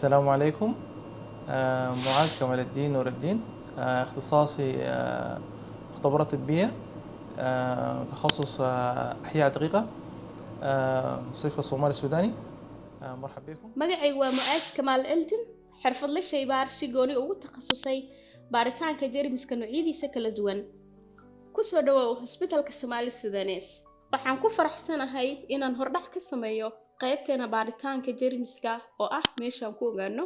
السلام عليكم. معاذ كمال الدين نور الدين. اختصاصي مختبرات طبية. تخصص أحياء دقيقة. مستشفى الصومالي السوداني. مرحبا بكم. magacaygu waa Mucaad Kamaal Eldin, xirfadle shaybaar si gooni ugu takhasusay baaritaanka jeermiska noocyadiisa kala duwan. Ku soo dhawow Hospitalka Somali Sudanese. Waxaan ku faraxsanahay inaan hordhac ka sameeyo qaybteena baaritaanka jeermiska oo ah meeshaan ku ogaano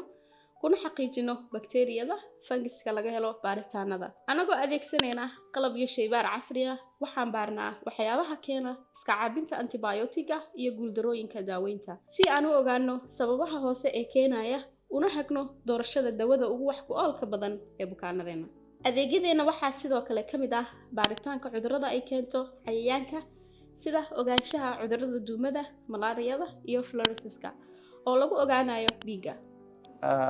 kuna xaqiijino bakteeriyada fangiska laga helo baaritaanada. Anagoo adeegsanayna qalab iyo shaybaar casri ah, waxaan baarnaa waxyaabaha keena iska caabinta antibiyootiga iyo guuldarooyinka daaweynta. Si aan u ogaano sababaha hoose ee keenaya una hagno doorashada dawada ugu wax ku oolka badan ee bukaanadeena. Adeegyadeena waxaa sidoo kale ka mid ah baaritaanka cudurrada ay keento cayayaanka sida ogaanshaha cudurrada duumada, malaariyada iyo fluorosiska oo lagu ogaanayo dhiigga.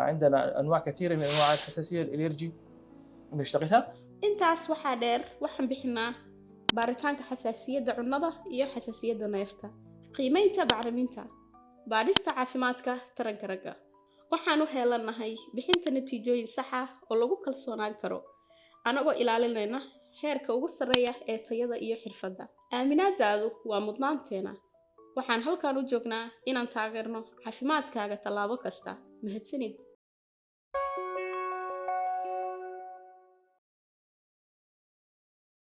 عندنا أنواع كثيرة من أنواع الحساسية الإليرجي نشتغلها. intaas waxaa dheer waxaan bixinaa baaritaanka xasaasiyadda cunnada iyo xasaasiyadda neefta, qiimeynta bacriminta, baadhista caafimaadka taranka ragga. Waxaan u heelanahay bixinta natiijooyin sax ah oo lagu kalsoonaan karo, anagoo ilaalinayna heerka ugu sarreeya ee tayada iyo xirfadda. Aaminaadaadu waa mudnaanteena. Waxaan halkaan u joognaa inaan taageerno caafimaadkaaga tallaabo kasta. mahadsanid.